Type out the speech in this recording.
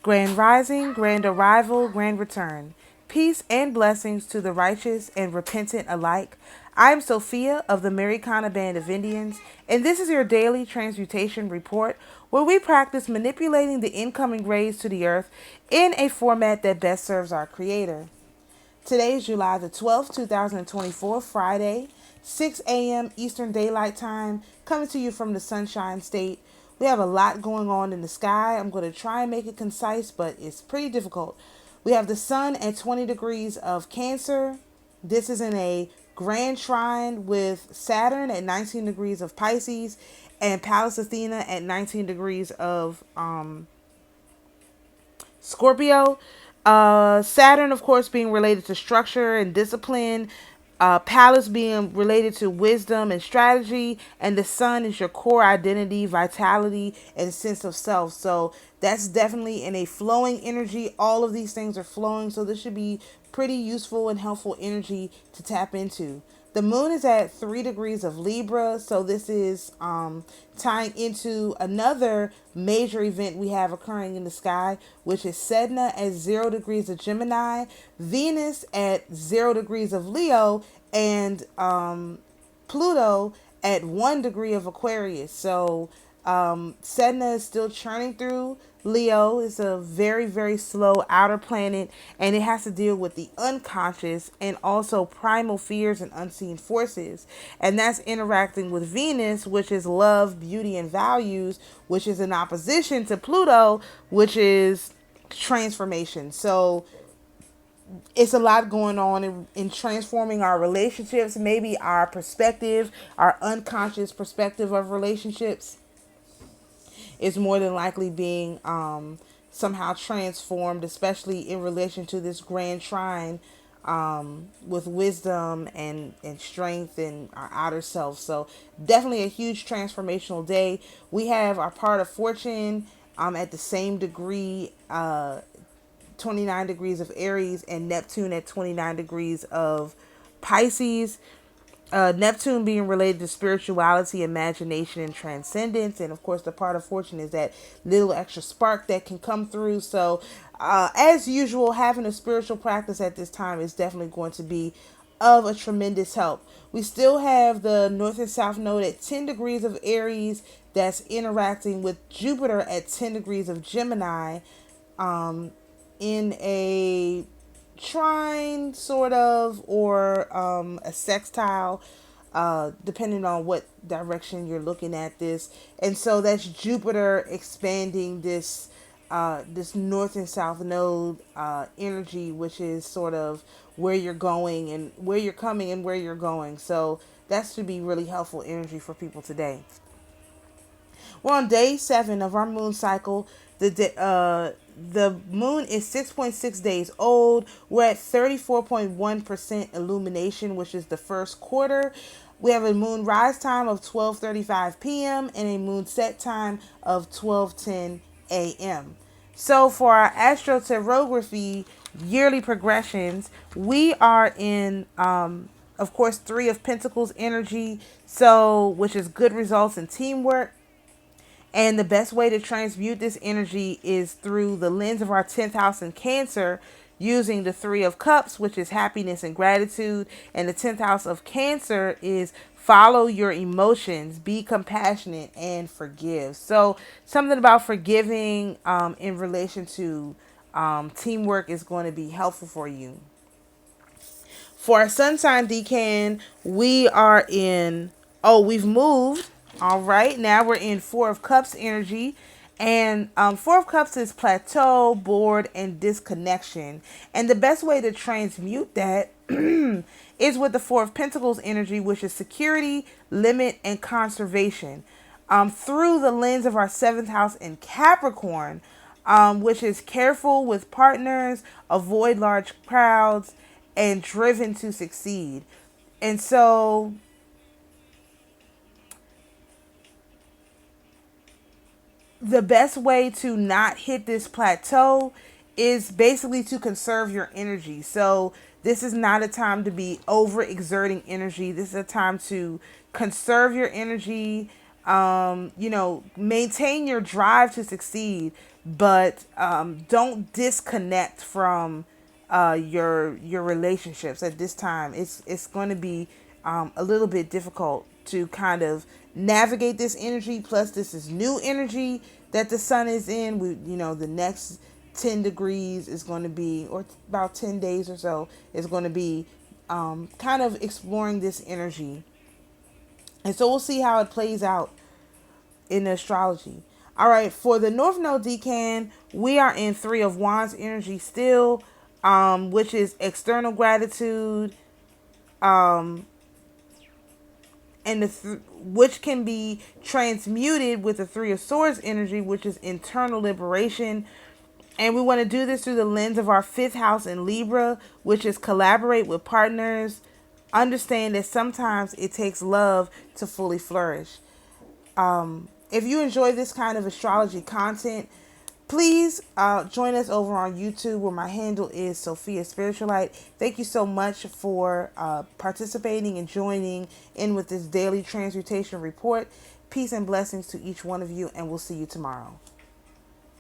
Grand rising, grand arrival, grand return. Peace and blessings to the righteous and repentant alike. I am Sophia of the AmaruKhan Band of Indians, and this is your daily transmutation report where we practice manipulating the incoming rays to the earth in a format that best serves our Creator. Today is July the 12th, 2024, Friday, 6 a.m. Eastern Daylight Time, coming to you from the Sunshine State. We have a lot going on in the sky. I'm going to try and make it concise, but it's pretty difficult. We have the sun at 20 degrees of Cancer. This is in a grand trine with Saturn at 19 degrees of Pisces and Pallas Athena at 19 degrees of Scorpio. Saturn, of course, being related to structure and discipline. Pallas being related to wisdom and strategy. And the sun is your core identity, vitality, and sense of self. So that's definitely in a flowing energy. All of these things are flowing. So this should be pretty useful and helpful energy to tap into. The moon is at 3 degrees of Libra, so this is tying into another major event we have occurring in the sky, which is Sedna at 0 degrees of Gemini, Venus at 0 degrees of Leo, and Pluto at 1 degree of Aquarius. So Sedna is still churning through Leo. Is a very, very slow outer planet, and it has to deal with the unconscious and also primal fears and unseen forces. And that's interacting with Venus, which is love, beauty, and values, which is in opposition to Pluto, which is transformation. So it's a lot going on in transforming our relationships, maybe our perspective, our unconscious perspective of relationships is more than likely being somehow transformed, especially in relation to this grand trine with wisdom and strength and our outer self. So definitely a huge transformational day. We have our part of fortune at the same degree, 29 degrees of Aries, and Neptune at 29 degrees of Pisces. Neptune being related to spirituality, imagination, and transcendence. And of course, the part of fortune is that little extra spark that can come through. So, as usual, having a spiritual practice at this time is definitely going to be of a tremendous help. We still have the North and South Node at 10 degrees of Aries that's interacting with Jupiter at 10 degrees of Gemini in a trine sort of, or a sextile, depending on what direction you're looking at this. And so that's Jupiter expanding this north and south node energy, which is sort of where you're going and where you're coming and where you're going. So that should be really helpful energy for people today. We're on day 7 of our moon cycle. The moon is 6.6 days old. We're at 34.1% illumination, which is the first quarter. We have a moon rise time of 12:35 p.m. and a moon set time of 12:10 a.m. So for our astroterography yearly progressions, we are in, of course, 3 of Pentacles energy, so which is good results and teamwork. And the best way to transmute this energy is through the lens of our 10th house in Cancer, using the 3 of Cups, which is happiness and gratitude. And the 10th house of Cancer is follow your emotions, be compassionate, and forgive. So something about forgiving in relation to teamwork is going to be helpful for you. For our sun sign decan, we are in, we've moved. All right, now we're in 4 of Cups energy, and 4 of Cups is plateau, bored, and disconnection. And the best way to transmute that is with the 4 of Pentacles energy, which is security, limit, and conservation, through the lens of our 7th house in Capricorn, which is careful with partners, avoid large crowds, and driven to succeed. And so the best way to not hit this plateau is basically to conserve your energy. So this is not a time to be overexerting energy. This is a time to conserve your energy, Maintain your drive to succeed, but don't disconnect from your relationships at this time. It's going to be a little bit difficult to kind of navigate this energy. Plus, this is new energy that the sun is in. The next 10 degrees is going to be, or about 10 days or so, is going to be kind of exploring this energy. And so we'll see how it plays out in astrology. All right, for the North Node decan, we are in Three of Wands energy still, which is external gratitude, and which can be transmuted with the Three of Swords energy, which is internal liberation. And we want to do this through the lens of our fifth house in Libra, which is collaborate with partners. Understand that sometimes it takes love to fully flourish. If you enjoy this kind of astrology content, please join us over on YouTube, where my handle is Sophia Spiritualite. Thank you so much for participating and joining in with this daily transmutation report. Peace and blessings to each one of you, and we'll see you tomorrow.